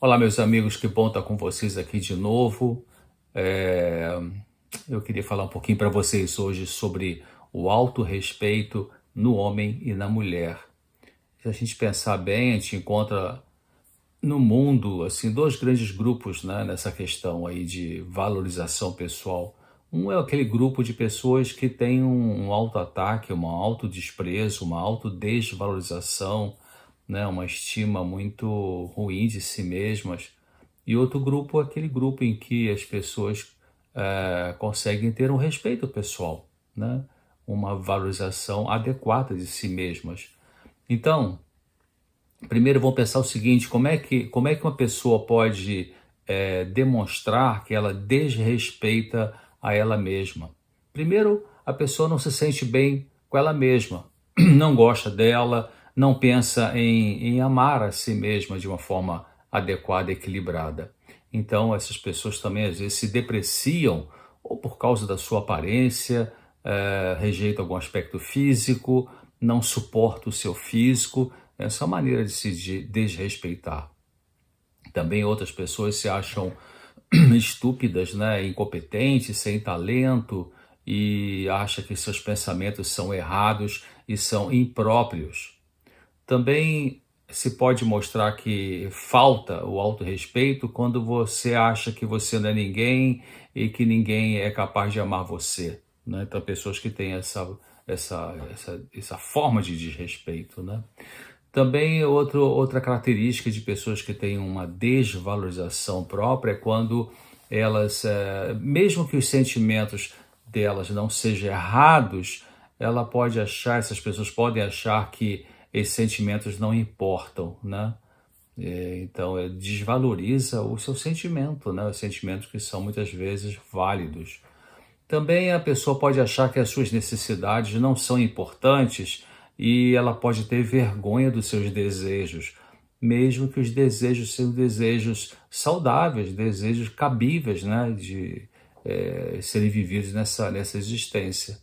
Olá, meus amigos, que bom estar com vocês aqui de novo. É, eu queria falar um pouquinho para vocês hoje sobre o autorrespeito no homem e na mulher. Se a gente pensar bem, a gente encontra no mundo assim dois grandes grupos, né, nessa questão aí de valorização pessoal. Um é aquele grupo de pessoas que tem um autoataque, um autodesprezo, uma autodesvalorização, né, uma estima muito ruim de si mesmas. E outro grupo é aquele grupo em que as pessoas conseguem ter um respeito pessoal, né, uma valorização adequada de si mesmas. Então, primeiro vamos pensar o seguinte: como é que uma pessoa pode demonstrar que ela desrespeita a ela mesma? Primeiro, a pessoa não se sente bem com ela mesma, não gosta dela, não pensa em amar a si mesma de uma forma adequada e equilibrada. Então, essas pessoas também às vezes se depreciam ou por causa da sua aparência, rejeita algum aspecto físico, não suporta o seu físico. Essa é uma maneira de se desrespeitar. Também outras pessoas se acham estúpidas, né, incompetentes, sem talento, e acham que seus pensamentos são errados e são impróprios. Também se pode mostrar que falta o autorrespeito quando você acha que você não é ninguém e que ninguém é capaz de amar você, né? Então, pessoas que têm essa forma de desrespeito, né? Também outra característica de pessoas que têm uma desvalorização própria é quando elas, mesmo que os sentimentos delas não sejam errados, essas pessoas podem achar que esses sentimentos não importam, né? Então, desvaloriza o seu sentimento, né? Os sentimentos que são muitas vezes válidos. Também a pessoa pode achar que as suas necessidades não são importantes e ela pode ter vergonha dos seus desejos, mesmo que os desejos sejam desejos saudáveis, desejos cabíveis, né, de serem vividos nessa existência.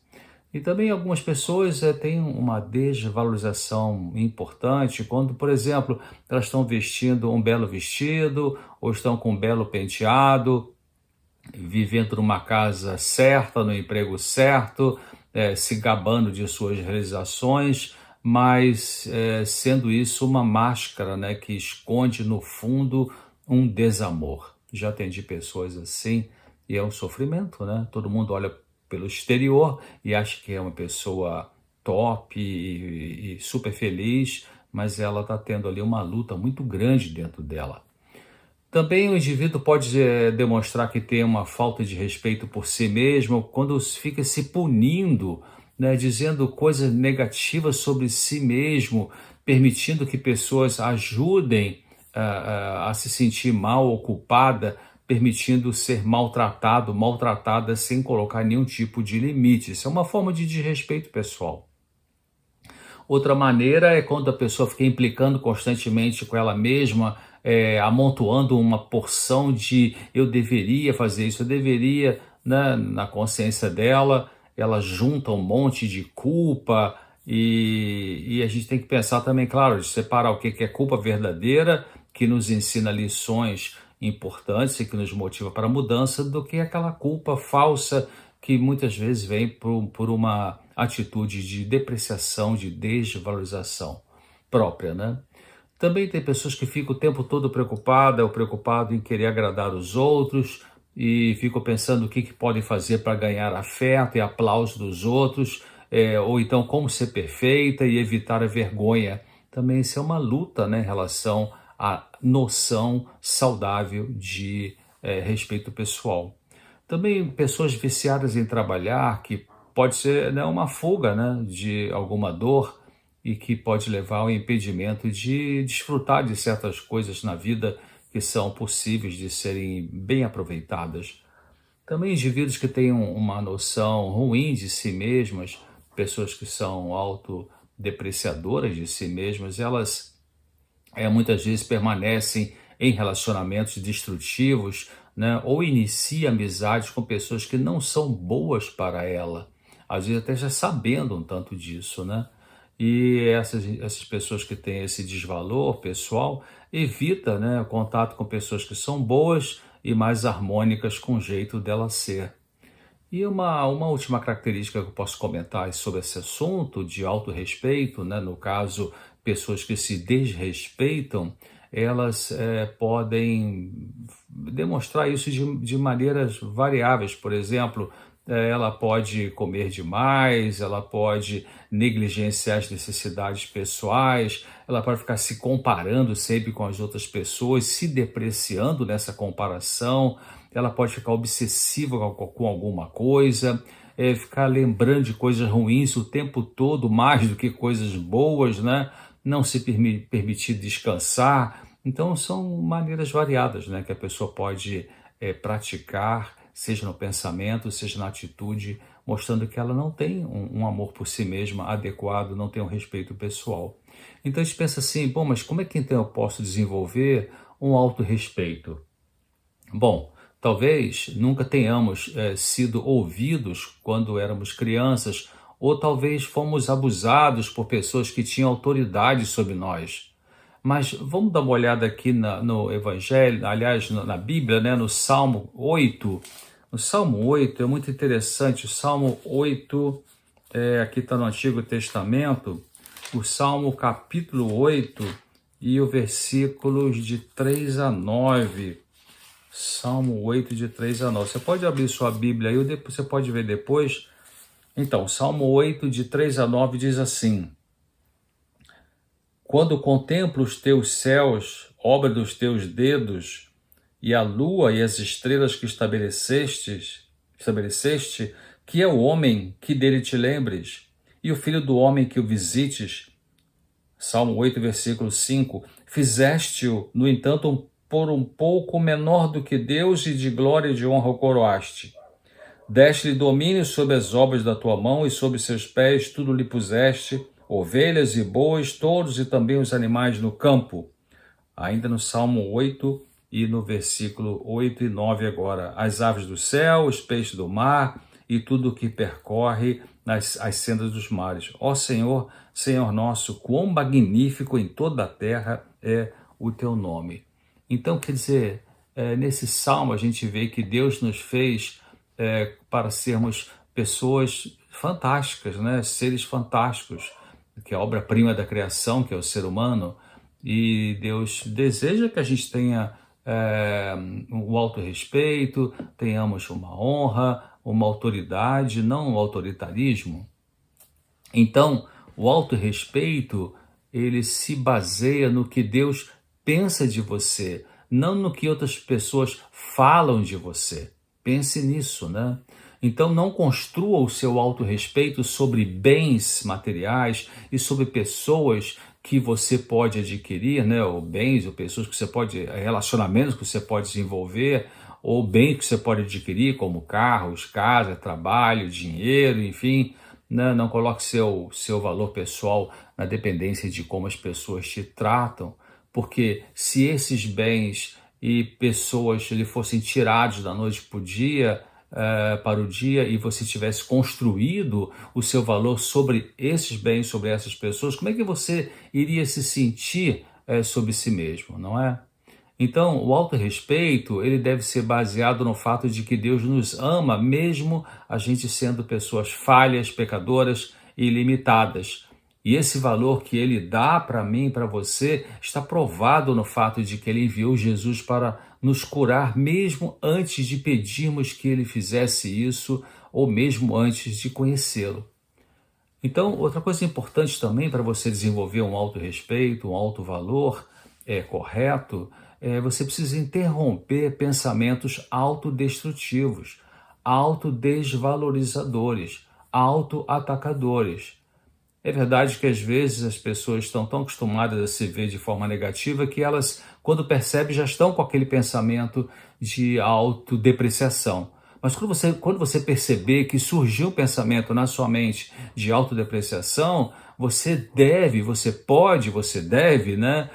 E também algumas pessoas têm uma desvalorização importante quando, por exemplo, elas estão vestindo um belo vestido ou estão com um belo penteado, vivendo numa casa certa, no emprego certo, se gabando de suas realizações, mas sendo isso uma máscara, né, que esconde no fundo um desamor. Já atendi pessoas assim e é um sofrimento, né? Todo mundo olha pelo exterior e acha que é uma pessoa top e super feliz, mas ela está tendo ali uma luta muito grande dentro dela. Também o indivíduo pode demonstrar que tem uma falta de respeito por si mesmo quando fica se punindo, né, dizendo coisas negativas sobre si mesmo, permitindo que pessoas ajudem a se sentir mal ou culpada, permitindo ser maltratado, maltratada sem colocar nenhum tipo de limite. Isso é uma forma de desrespeito pessoal. Outra maneira é quando a pessoa fica implicando constantemente com ela mesma, amontoando uma porção de eu deveria fazer isso, eu deveria, né, na consciência dela, ela junta um monte de culpa e a gente tem que pensar também, claro, de separar o que é culpa verdadeira, que nos ensina lições importantes e que nos motiva para a mudança, do que aquela culpa falsa que muitas vezes vem por uma atitude de depreciação, de desvalorização própria, né? Também tem pessoas que ficam o tempo todo preocupada ou preocupado em querer agradar os outros e ficam pensando o que podem fazer para ganhar afeto e aplauso dos outros, ou então como ser perfeita e evitar a vergonha. Também isso é uma luta, né, em relação à noção saudável de respeito pessoal. Também pessoas viciadas em trabalhar, que pode ser, né, uma fuga, né, de alguma dor e que pode levar ao impedimento de desfrutar de certas coisas na vida que são possíveis de serem bem aproveitadas. Também indivíduos que têm uma noção ruim de si mesmas, pessoas que são autodepreciadoras de si mesmas, elas muitas vezes permanecem em relacionamentos destrutivos, né? Ou inicia amizades com pessoas que não são boas para ela, às vezes até já sabendo um tanto disso, né? E essas pessoas que têm esse desvalor pessoal, evita, né, o contato com pessoas que são boas e mais harmônicas com o jeito dela ser. E uma última característica que eu posso comentar sobre esse assunto de autorrespeito, né, no caso, pessoas que se desrespeitam, elas podem demonstrar isso de maneiras variáveis. Por exemplo, ela pode comer demais, ela pode negligenciar as necessidades pessoais, ela pode ficar se comparando sempre com as outras pessoas, se depreciando nessa comparação, ela pode ficar obsessiva com alguma coisa, ficar lembrando de coisas ruins o tempo todo, mais do que coisas boas, né? Não se permitir descansar. Então, são maneiras variadas, né, que a pessoa pode praticar, seja no pensamento, seja na atitude, mostrando que ela não tem um amor por si mesma adequado, não tem um respeito pessoal. Então, a gente pensa assim, bom, mas como é que então eu posso desenvolver um autorrespeito? Bom, talvez nunca tenhamos sido ouvidos quando éramos crianças, ou talvez fomos abusados por pessoas que tinham autoridade sobre nós. Mas vamos dar uma olhada aqui no Evangelho, aliás, na Bíblia, né, no Salmo 8. No Salmo 8 é muito interessante. O Salmo 8, aqui está no Antigo Testamento, o Salmo capítulo 8 e o versículos de 3 a 9. Salmo 8, de 3 a 9. Você pode abrir sua Bíblia aí, ou você pode ver depois. Então, Salmo 8, de 3 a 9 diz assim: Quando contemplo os teus céus, obra dos teus dedos, e a lua e as estrelas que estabeleceste, que é o homem que dele te lembres, e o filho do homem que o visites. Salmo 8, versículo 5. Fizeste-o, no entanto, por um pouco menor do que Deus, e de glória e de honra o coroaste. Deste-lhe domínio sobre as obras da tua mão, e sobre seus pés tudo lhe puseste, ovelhas e bois, touros e também os animais no campo. Ainda no Salmo 8 e no versículo 8 e 9 agora. As aves do céu, os peixes do mar e tudo o que percorre as sendas dos mares. Ó Senhor, Senhor nosso, quão magnífico em toda a terra é o teu nome. Então, quer dizer, nesse salmo a gente vê que Deus nos fez para sermos pessoas fantásticas, né? Seres fantásticos, que é a obra-prima da criação, que é o ser humano, e Deus deseja que a gente tenha um autorrespeito, tenhamos uma honra, uma autoridade, não um autoritarismo. Então, o autorrespeito, ele se baseia no que Deus pensa de você, não no que outras pessoas falam de você. Pense nisso, né? Então, não construa o seu autorrespeito sobre bens materiais e sobre pessoas que você pode adquirir, né? Ou bens, ou pessoas que você pode, relacionamentos que você pode desenvolver, ou bens que você pode adquirir, como carros, casa, trabalho, dinheiro, enfim. Né? Não coloque seu valor pessoal na dependência de como as pessoas te tratam, porque se esses bens e pessoas lhe fossem tirados da noite para o dia, para o dia, e você tivesse construído o seu valor sobre esses bens, sobre essas pessoas, como é que você iria se sentir sobre si mesmo, não é? Então, o autorrespeito, ele deve ser baseado no fato de que Deus nos ama, mesmo a gente sendo pessoas falhas, pecadoras e limitadas. E esse valor que ele dá para mim e para você está provado no fato de que ele enviou Jesus para nos curar, mesmo antes de pedirmos que ele fizesse isso, ou mesmo antes de conhecê-lo. Então, outra coisa importante também para você desenvolver um autorrespeito, um autovalor correto, você precisa interromper pensamentos autodestrutivos, autodesvalorizadores, autoatacadores. É verdade que às vezes as pessoas estão tão acostumadas a se ver de forma negativa que elas, quando percebem, já estão com aquele pensamento de autodepreciação. Mas quando você perceber que surgiu um pensamento na sua mente de autodepreciação, você deve, né,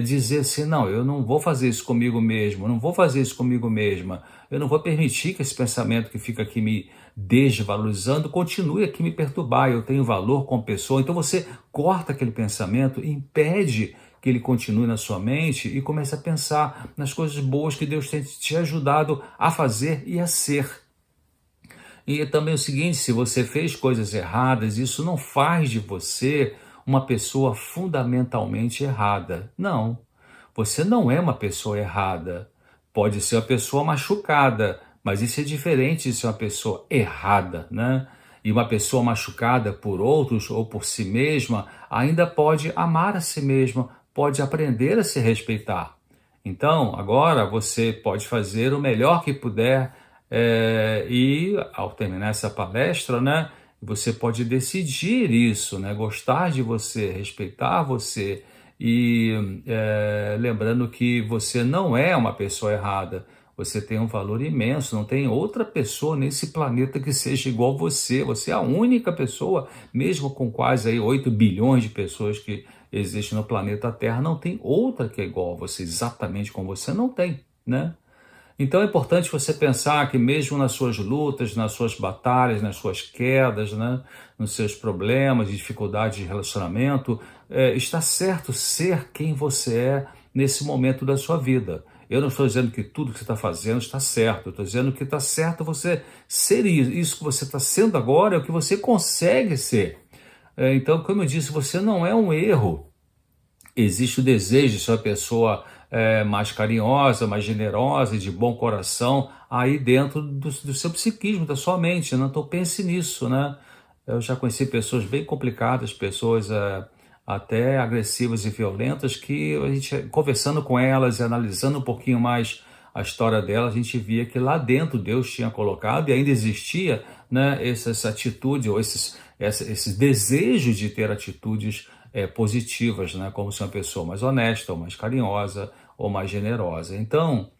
dizer assim, não, eu não vou fazer isso comigo mesmo, não vou fazer isso comigo mesma, eu não vou permitir que esse pensamento que fica aqui desvalorizando, continue aqui me perturbar, eu tenho valor como pessoa. Então você corta aquele pensamento, impede que ele continue na sua mente e comece a pensar nas coisas boas que Deus tem te ajudado a fazer e a ser. E também o seguinte, se você fez coisas erradas, isso não faz de você uma pessoa fundamentalmente errada. Não, você não é uma pessoa errada. Pode ser uma pessoa machucada, mas isso é diferente de ser uma pessoa errada, né? E uma pessoa machucada por outros ou por si mesma ainda pode amar a si mesma, pode aprender a se respeitar. Então, agora você pode fazer o melhor que puder e ao terminar essa palestra, né, você pode decidir isso, né, gostar de você, respeitar você e lembrando que você não é uma pessoa errada, você tem um valor imenso, não tem outra pessoa nesse planeta que seja igual a você, você é a única pessoa, mesmo com quase aí 8 bilhões de pessoas que existem no planeta Terra, não tem outra que é igual a você, exatamente como você, não tem, né? Então é importante você pensar que mesmo nas suas lutas, nas suas batalhas, nas suas quedas, né, nos seus problemas, dificuldades de relacionamento, está certo ser quem você é nesse momento da sua vida. Eu não estou dizendo que tudo que você está fazendo está certo, eu estou dizendo que está certo você ser isso. Isso que você está sendo agora é o que você consegue ser. Então, como eu disse, você não é um erro. Existe o desejo de ser uma pessoa mais carinhosa, mais generosa, de bom coração, aí dentro do seu psiquismo, da sua mente, né? Então pense nisso, né? Eu já conheci pessoas bem complicadas, pessoas até agressivas e violentas, que a gente, conversando com elas e analisando um pouquinho mais a história delas, a gente via que lá dentro Deus tinha colocado e ainda existia, né, essa atitude, ou esse desejo de ter atitudes positivas, né, como ser uma pessoa mais honesta, ou mais carinhosa, ou mais generosa. Então,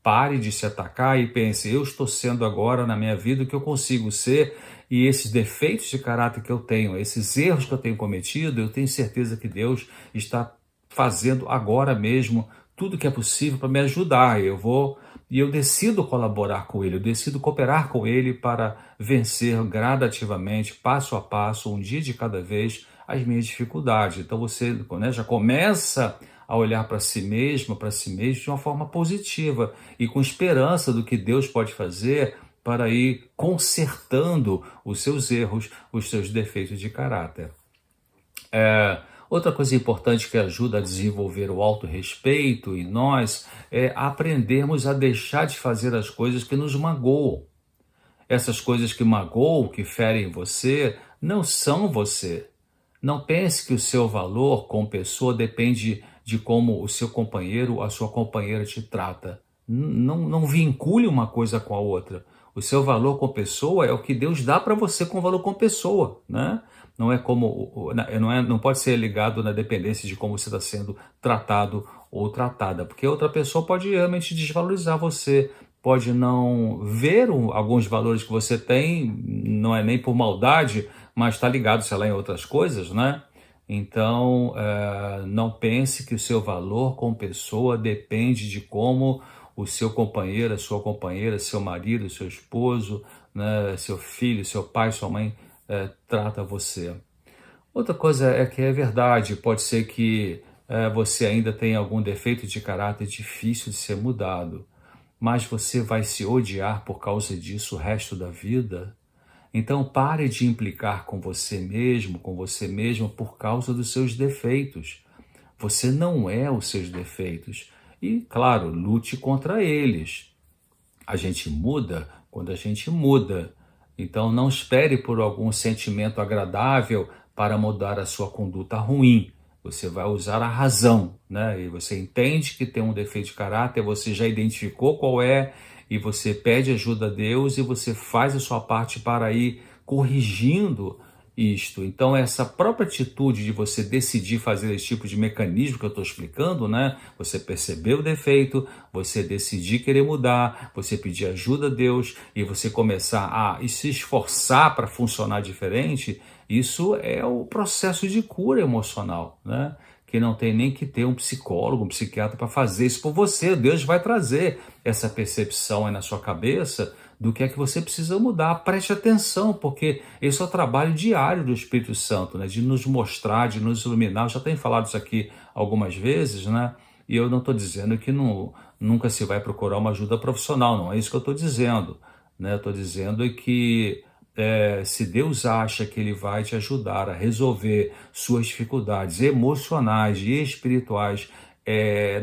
pare de se atacar e pense, eu estou sendo agora na minha vida o que eu consigo ser, e esses defeitos de caráter que eu tenho, esses erros que eu tenho cometido, eu tenho certeza que Deus está fazendo agora mesmo tudo que é possível para me ajudar. E eu decido colaborar com Ele, eu decido cooperar com Ele para vencer gradativamente, passo a passo, um dia de cada vez, as minhas dificuldades. Então você, né, já começa a olhar para si mesmo de uma forma positiva e com esperança do que Deus pode fazer para ir consertando os seus erros, os seus defeitos de caráter. Outra coisa importante que ajuda a desenvolver o autorrespeito em nós é aprendermos a deixar de fazer as coisas que nos magoam. Essas coisas que magoam, que ferem você, não são você. Não pense que o seu valor como pessoa depende de como o seu companheiro ou a sua companheira te trata. Não vincule uma coisa com a outra. O seu valor como pessoa é o que Deus dá para você com valor como pessoa, né? Não é como, não pode ser ligado na dependência de como você está sendo tratado ou tratada, porque outra pessoa pode realmente desvalorizar você, pode não ver alguns valores que você tem, não é nem por maldade, mas está ligado, sei lá, em outras coisas, né? Então, não pense que o seu valor como pessoa depende de como o seu companheiro, a sua companheira, seu marido, seu esposo, né, seu filho, seu pai, sua mãe trata você. Outra coisa é que é verdade, pode ser que você ainda tenha algum defeito de caráter difícil de ser mudado, mas você vai se odiar por causa disso o resto da vida? Então pare de implicar com você mesmo, com você mesma por causa dos seus defeitos. Você não é os seus defeitos. E, claro, lute contra eles. A gente muda quando a gente muda. Então não espere por algum sentimento agradável para mudar a sua conduta ruim. Você vai usar a razão, né? E você entende que tem um defeito de caráter, você já identificou qual é, e você pede ajuda a Deus e você faz a sua parte para ir corrigindo isto. Então essa própria atitude de você decidir fazer esse tipo de mecanismo que eu estou explicando, né? Você percebeu o defeito, você decidir querer mudar, você pedir ajuda a Deus e você começar a se esforçar para funcionar diferente, isso é o processo de cura emocional, né? que não tem nem que ter um psicólogo, um psiquiatra para fazer isso por você. Deus vai trazer essa percepção aí na sua cabeça do que é que você precisa mudar. Preste atenção, porque esse é o trabalho diário do Espírito Santo, né? De nos mostrar, de nos iluminar. Eu já tenho falado isso aqui algumas vezes, né? E eu não estou dizendo que nunca se vai procurar uma ajuda profissional, não é isso que eu estou dizendo, né? Eu estou dizendo que se Deus acha que Ele vai te ajudar a resolver suas dificuldades emocionais e espirituais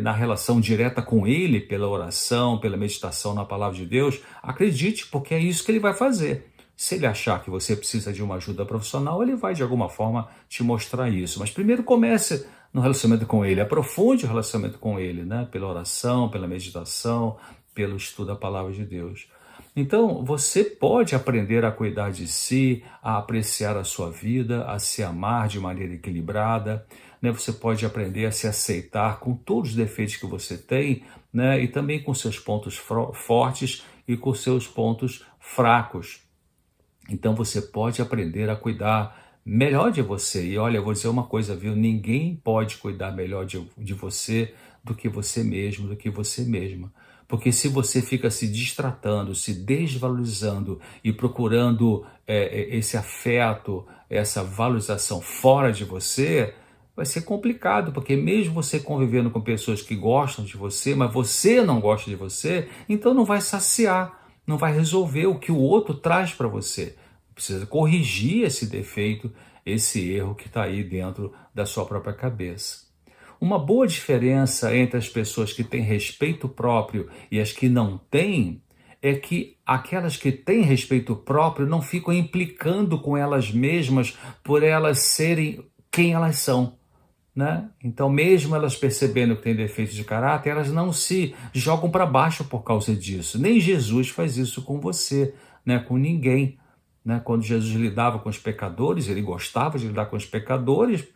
na relação direta com Ele, pela oração, pela meditação na Palavra de Deus, acredite, porque é isso que Ele vai fazer. Se Ele achar que você precisa de uma ajuda profissional, Ele vai de alguma forma te mostrar isso. Mas primeiro comece no relacionamento com Ele, aprofunde o relacionamento com Ele, né? Pela oração, pela meditação, pelo estudo da Palavra de Deus. Então, você pode aprender a cuidar de si, a apreciar a sua vida, a se amar de maneira equilibrada, né? Você pode aprender a se aceitar com todos os defeitos que você tem, né? E também com seus pontos fortes e com seus pontos fracos. Então, você pode aprender a cuidar melhor de você. E olha, eu vou dizer uma coisa, viu? Ninguém pode cuidar melhor de você do que você mesmo, do que você mesma. Porque se você fica se distratando, se desvalorizando e procurando esse afeto, essa valorização fora de você, vai ser complicado, porque mesmo você convivendo com pessoas que gostam de você, mas você não gosta de você, então não vai saciar, não vai resolver o que o outro traz para você. Precisa corrigir esse defeito, esse erro que está aí dentro da sua própria cabeça. Uma boa diferença entre as pessoas que têm respeito próprio e as que não têm é que aquelas que têm respeito próprio não ficam implicando com elas mesmas por elas serem quem elas são, né? Então, mesmo elas percebendo que têm defeitos de caráter, elas não se jogam para baixo por causa disso. Nem Jesus faz isso com você, né? Com ninguém, né? Quando Jesus lidava com os pecadores, ele gostava de lidar com os pecadores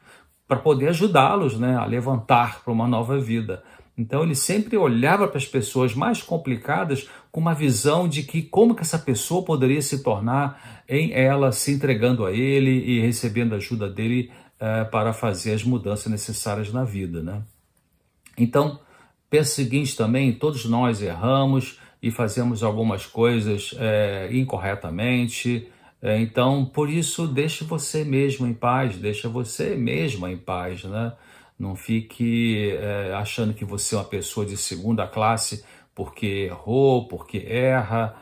para poder ajudá-los, né, a levantar para uma nova vida. Então ele sempre olhava para as pessoas mais complicadas com uma visão de que como que essa pessoa poderia se tornar em ela, se entregando a ele e recebendo a ajuda dele para fazer as mudanças necessárias na vida, né? Então, pensa o seguinte também, todos nós erramos e fazemos algumas coisas incorretamente. Então, por isso, deixe você mesmo em paz, deixa você mesma em paz, né? Não fique achando que você é uma pessoa de segunda classe porque errou, porque erra,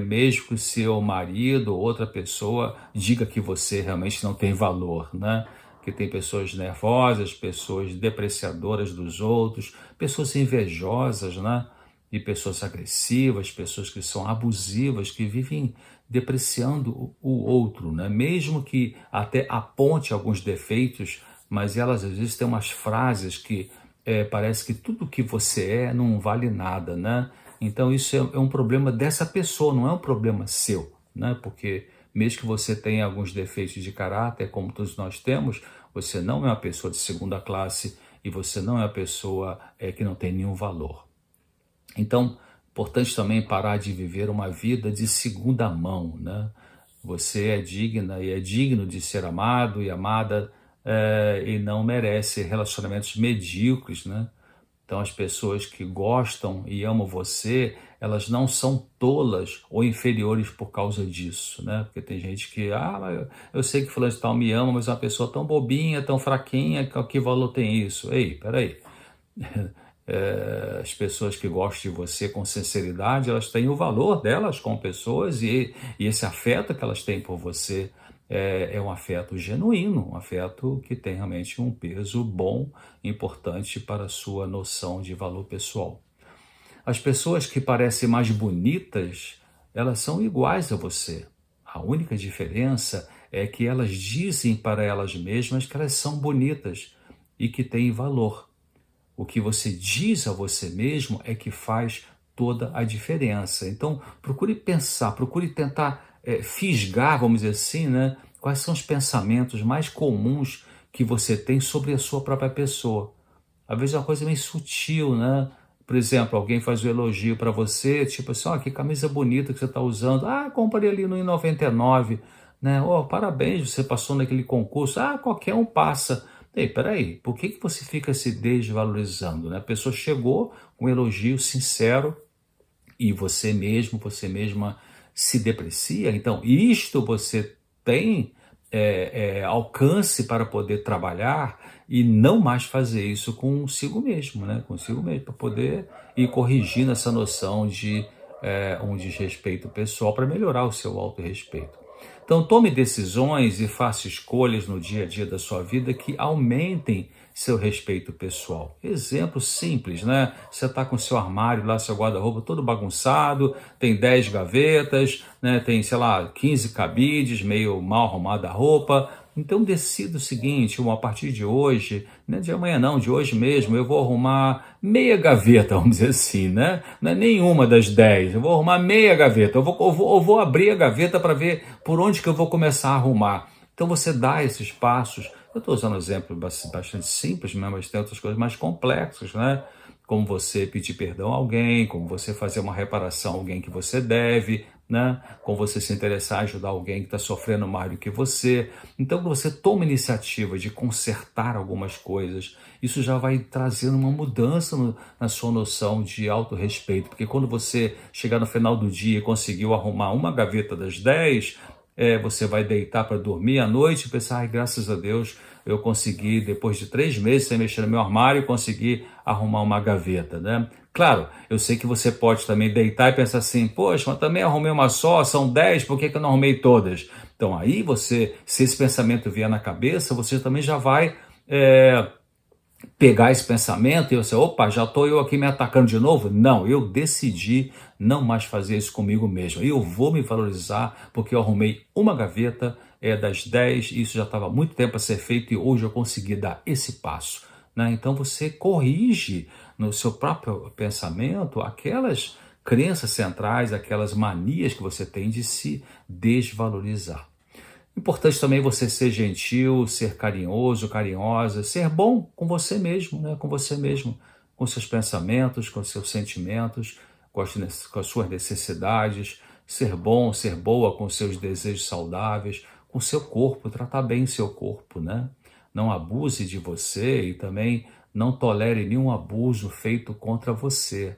mesmo que o seu marido ou outra pessoa diga que você realmente não tem valor, né? Que tem pessoas nervosas, pessoas depreciadoras dos outros, pessoas invejosas, né? E pessoas agressivas, pessoas que são abusivas, que vivem depreciando o outro, né? Mesmo que até aponte alguns defeitos, mas elas às vezes têm umas frases que parece que tudo que você é não vale nada, né? Então isso é um problema dessa pessoa, não é um problema seu, né? Porque mesmo que você tenha alguns defeitos de caráter, como todos nós temos, você não é uma pessoa de segunda classe e você não é uma pessoa que não tem nenhum valor. Então, importante também parar de viver uma vida de segunda mão, né? Você é digna e é digno de ser amado e amada e não merece relacionamentos medíocres, né? Então, as pessoas que gostam e amam você, elas não são tolas ou inferiores por causa disso, né? Porque tem gente que, eu sei que fulano de tal me ama, mas é uma pessoa tão bobinha, tão fraquinha, que valor tem isso? Ei, peraí. As pessoas que gostam de você com sinceridade, elas têm o valor delas como pessoas e esse afeto que elas têm por você é um afeto genuíno, um afeto que tem realmente um peso bom, importante para a sua noção de valor pessoal. As pessoas que parecem mais bonitas, elas são iguais a você. A única diferença é que elas dizem para elas mesmas que elas são bonitas e que têm valor. O que você diz a você mesmo é que faz toda a diferença. Então, procure pensar, procure tentar fisgar, vamos dizer assim, né? Quais são os pensamentos mais comuns que você tem sobre a sua própria pessoa. Às vezes é uma coisa meio sutil, né? Por exemplo, alguém faz um elogio para você, tipo assim, que camisa bonita que você está usando. Comprei ali no R$1,99, né? Parabéns, você passou naquele concurso. Qualquer um passa. Ei, peraí, por que que você fica se desvalorizando, né? A pessoa chegou com um elogio sincero e você mesmo, você mesma se deprecia. Então, isto você tem alcance para poder trabalhar e não mais fazer isso consigo mesmo, né? Consigo mesmo, para poder ir corrigindo essa noção de um desrespeito pessoal para melhorar o seu autorrespeito. Então, tome decisões e faça escolhas no dia a dia da sua vida que aumentem seu respeito pessoal. Exemplo simples, né? Você está com seu armário lá, seu guarda-roupa todo bagunçado, tem 10 gavetas, né? Tem, sei lá, 15 cabides, meio mal arrumada a roupa. Então decida o seguinte, a partir de hoje, não é de amanhã não, de hoje mesmo, eu vou arrumar meia gaveta, vamos dizer assim, né? Não é nenhuma das 10, eu vou arrumar meia gaveta, eu vou abrir a gaveta para ver por onde que eu vou começar a arrumar. Então você dá esses passos. Eu estou usando um exemplo bastante simples, né? Mas tem outras coisas mais complexas, né? Como você pedir perdão a alguém, como você fazer uma reparação a alguém que você deve, né? Como você se interessar em ajudar alguém que está sofrendo mais do que você. Então, quando você toma iniciativa de consertar algumas coisas, isso já vai trazendo uma mudança na sua noção de autorrespeito, porque quando você chegar no final do dia e conseguiu arrumar uma gaveta das 10, você vai deitar para dormir à noite e pensar, ai, graças a Deus, eu consegui, depois de 3 meses sem mexer no meu armário, conseguir arrumar uma gaveta, né? Claro, eu sei que você pode também deitar e pensar assim, poxa, mas também arrumei uma só, são 10, por que que eu não arrumei todas? Então aí você, se esse pensamento vier na cabeça, você também já vai pegar esse pensamento e você, opa, já estou eu aqui me atacando de novo? Não, eu decidi não mais fazer isso comigo mesmo. Eu vou me valorizar porque eu arrumei uma gaveta das 10, isso já estava há muito tempo a ser feito e hoje eu consegui dar esse passo, né? Então você corrige no seu próprio pensamento aquelas crenças centrais, aquelas manias que você tem de se desvalorizar. Importante também você ser gentil, ser carinhoso, carinhosa, ser bom com você mesmo, né? Com você mesmo, com seus pensamentos, com seus sentimentos, com as suas necessidades, ser bom, ser boa com seus desejos saudáveis, com seu corpo, tratar bem seu corpo, né? Não abuse de você e também não tolere nenhum abuso feito contra você.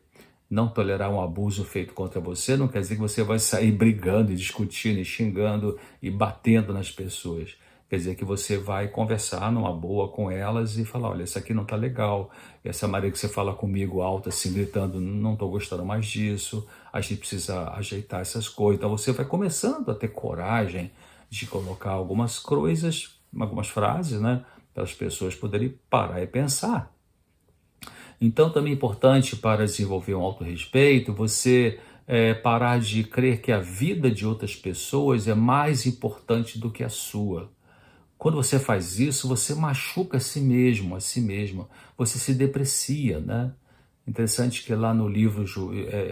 Não tolerar um abuso feito contra você não quer dizer que você vai sair brigando e discutindo e xingando e batendo nas pessoas. Quer dizer que você vai conversar numa boa com elas e falar, olha, isso aqui não tá legal, essa maneira que você fala comigo alto assim, gritando, não tô gostando mais disso, a gente precisa ajeitar essas coisas. Então você vai começando a ter coragem de colocar algumas coisas, algumas frases, né, para as pessoas poderem parar e pensar. Então, também é importante para desenvolver um autorrespeito, você parar de crer que a vida de outras pessoas é mais importante do que a sua. Quando você faz isso, você machuca a si mesmo, a si mesma. Você se deprecia, né? Interessante que lá no livro,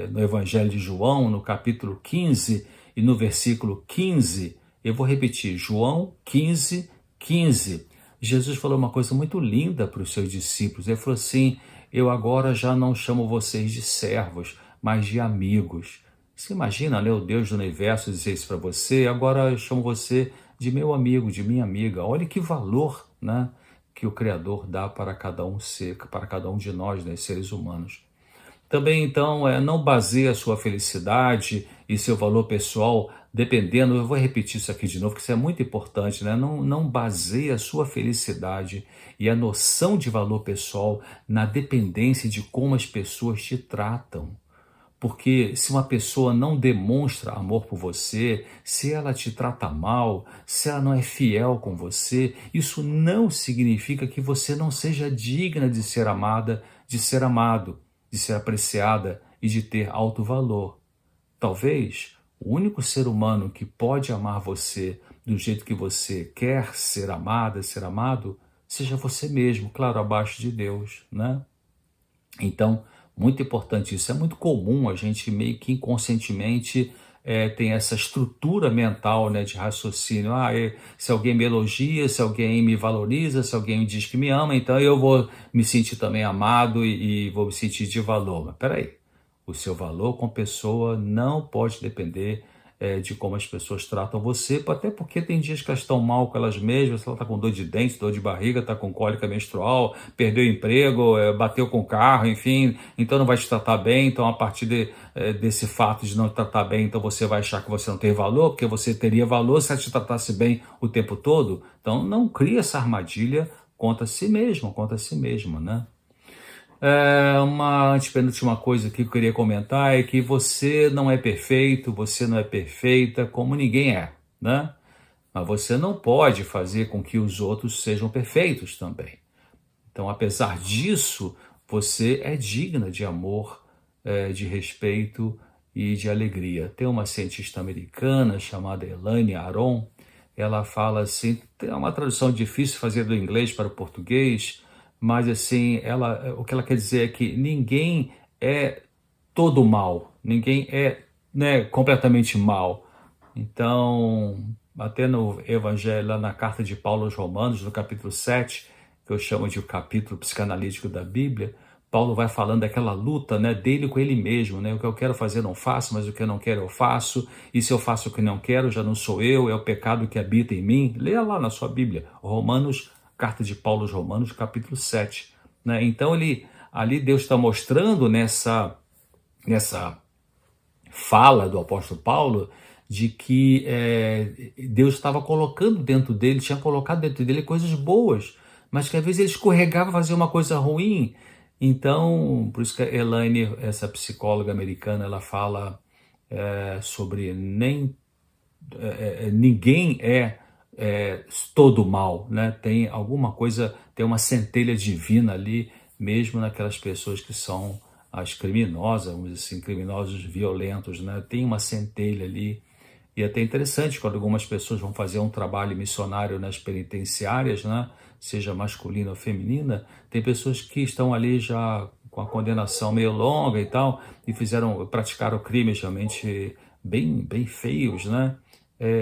no Evangelho de João, no capítulo 15 e no versículo 15, eu vou repetir, João 15, 15. Jesus falou uma coisa muito linda para os seus discípulos. Ele falou assim, eu agora já não chamo vocês de servos, mas de amigos. Você imagina, né, o Deus do universo dizer isso para você, agora eu chamo você de meu amigo, de minha amiga. Olha que valor, né, que o Criador dá para cada um ser, para cada um de nós, né, seres humanos. Também, então, não baseie a sua felicidade e seu valor pessoal dependendo, eu vou repetir isso aqui de novo, que isso é muito importante, né? Não baseie a sua felicidade e a noção de valor pessoal na dependência de como as pessoas te tratam. Porque se uma pessoa não demonstra amor por você, se ela te trata mal, se ela não é fiel com você, isso não significa que você não seja digna de ser amada, de ser amado, de ser apreciada e de ter alto valor. Talvez o único ser humano que pode amar você do jeito que você quer ser amada, ser amado, seja você mesmo, claro, abaixo de Deus, né? Então, muito importante isso. É muito comum a gente meio que inconscientemente tem essa estrutura mental, né, de raciocínio. Se alguém me elogia, se alguém me valoriza, se alguém me diz que me ama, então eu vou me sentir também amado e vou me sentir de valor. Mas peraí, o seu valor como pessoa não pode depender de como as pessoas tratam você, até porque tem dias que elas estão mal com elas mesmas, ela está com dor de dente, dor de barriga, está com cólica menstrual, perdeu o emprego, bateu com o carro, enfim, então não vai te tratar bem. Então, a partir desse fato de não te tratar bem, então você vai achar que você não tem valor, porque você teria valor se ela te tratasse bem o tempo todo. Então, não cria essa armadilha contra si mesmo, né? Uma antepenúltima coisa que eu queria comentar é que você não é perfeito, você não é perfeita, como ninguém é, né? Mas você não pode fazer com que os outros sejam perfeitos também. Então, apesar disso, você é digna de amor, de respeito e de alegria. Tem uma cientista americana chamada Elaine Aron, ela fala assim, tem uma tradução difícil fazer do inglês para o português, mas assim, o que ela quer dizer é que ninguém é todo mal, ninguém é, né, completamente mal. Então, até no Evangelho, lá na carta de Paulo aos Romanos, no capítulo 7, que eu chamo de o capítulo psicanalítico da Bíblia, Paulo vai falando daquela luta, né, dele com ele mesmo, né? O que eu quero fazer não faço, mas o que eu não quero eu faço, e se eu faço o que não quero, já não sou eu, é o pecado que habita em mim. Leia lá na sua Bíblia, Romanos, carta de Paulo aos Romanos, capítulo 7. Né? Então, ali Deus está mostrando nessa fala do apóstolo Paulo de que Deus estava colocando dentro dele, tinha colocado dentro dele coisas boas, mas que às vezes ele escorregava a fazer uma coisa ruim. Então, por isso que a Elaine, essa psicóloga americana, ela fala sobre ninguém todo mal, né? Tem alguma coisa, tem uma centelha divina ali, mesmo naquelas pessoas que são as criminosas, vamos dizer assim, criminosos violentos, né? Tem uma centelha ali. E é até interessante quando algumas pessoas vão fazer um trabalho missionário nas penitenciárias, né? Seja masculina ou feminina, tem pessoas que estão ali já com a condenação meio longa e tal, e praticaram crimes realmente bem feios, né?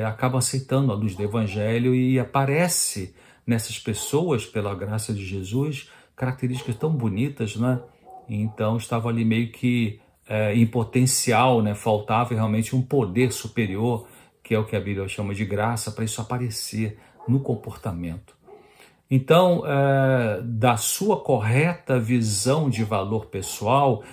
Acabam aceitando a luz do Evangelho e aparece nessas pessoas, pela graça de Jesus, características tão bonitas, né? Então estava ali meio que em potencial, né? Faltava realmente um poder superior, que é o que a Bíblia chama de graça, para isso aparecer no comportamento. Então, da sua correta visão de valor pessoal,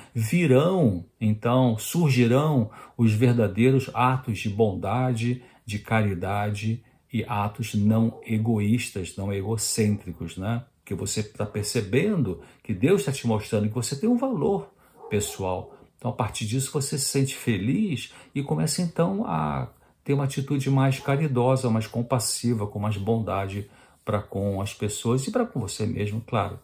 surgirão os verdadeiros atos de bondade, de caridade e atos não egoístas, não egocêntricos, né? Que você está percebendo que Deus está te mostrando que você tem um valor pessoal. Então, a partir disso, você se sente feliz e começa, então, a ter uma atitude mais caridosa, mais compassiva, com mais bondade para com as pessoas e para com você mesmo, claro.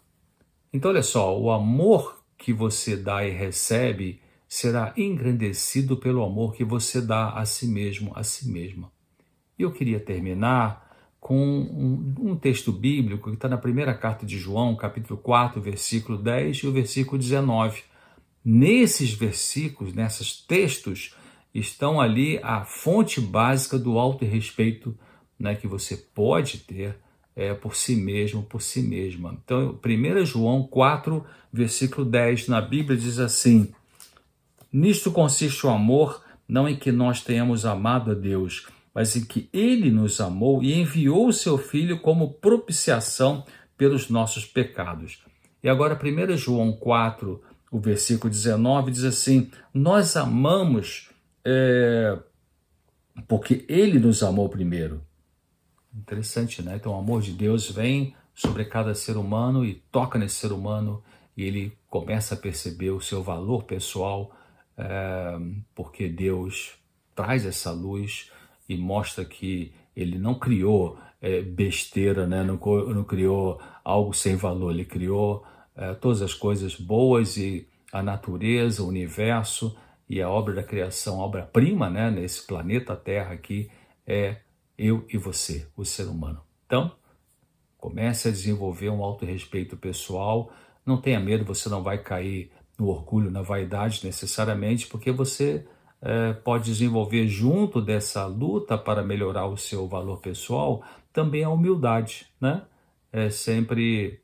Então, olha só, o amor que você dá e recebe será engrandecido pelo amor que você dá a si mesmo, a si mesma. E eu queria terminar com um texto bíblico que está na primeira carta de João, capítulo 4, versículo 10 e o versículo 19. Nesses versículos, nesses textos, estão ali a fonte básica do autorrespeito, né, que você pode ter por si mesmo, por si mesma. Então, 1 João 4, versículo 10, na Bíblia diz assim: nisto consiste o amor, não em que nós tenhamos amado a Deus, mas em que Ele nos amou e enviou o seu Filho como propiciação pelos nossos pecados. E agora 1 João 4, o versículo 19, diz assim: nós amamos porque Ele nos amou primeiro. Interessante, né? Então o amor de Deus vem sobre cada ser humano e toca nesse ser humano e ele começa a perceber o seu valor pessoal, porque Deus traz essa luz e mostra que ele não criou besteira, né? Não criou algo sem valor, ele criou todas as coisas boas e a natureza, o universo e a obra da criação, a obra-prima, né? Nesse planeta Terra aqui eu e você, o ser humano. Então, comece a desenvolver um autorrespeito pessoal. Não tenha medo, você não vai cair no orgulho, na vaidade necessariamente, porque você pode desenvolver junto dessa luta para melhorar o seu valor pessoal também a humildade, né? Sempre,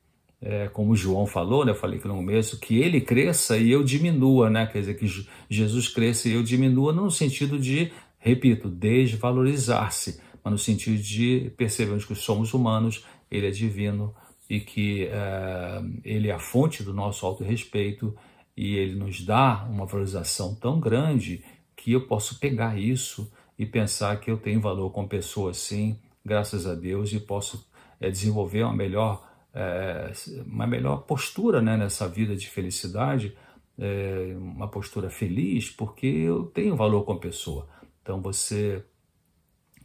como o João falou, né? Eu falei que no começo, que ele cresça e eu diminua, né? Quer dizer, que Jesus cresça e eu diminua, no sentido de repito, desvalorizar-se, mas no sentido de percebermos que somos humanos, ele é divino e que ele é a fonte do nosso autorrespeito e ele nos dá uma valorização tão grande que eu posso pegar isso e pensar que eu tenho valor como pessoa, sim, graças a Deus, e posso desenvolver uma melhor postura, né, nessa vida de felicidade, uma postura feliz, porque eu tenho valor como pessoa. Então você,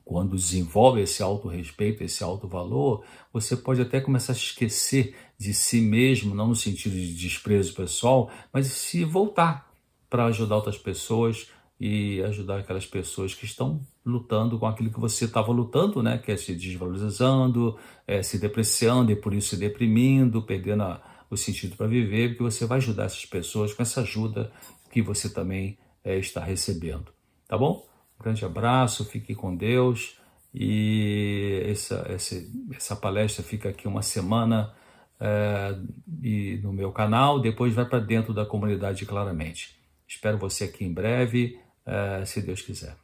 quando desenvolve esse autorrespeito, esse autovalor, você pode até começar a esquecer de si mesmo, não no sentido de desprezo pessoal, mas se voltar para ajudar outras pessoas e ajudar aquelas pessoas que estão lutando com aquilo que você estava lutando, né? Que é se desvalorizando, se depreciando e por isso se deprimindo, perdendo o sentido para viver, porque você vai ajudar essas pessoas com essa ajuda que você também está recebendo. Tá bom? Um grande abraço, fique com Deus. E essa palestra fica aqui uma semana e no meu canal, depois vai para dentro da comunidade claramente. Espero você aqui em breve, se Deus quiser.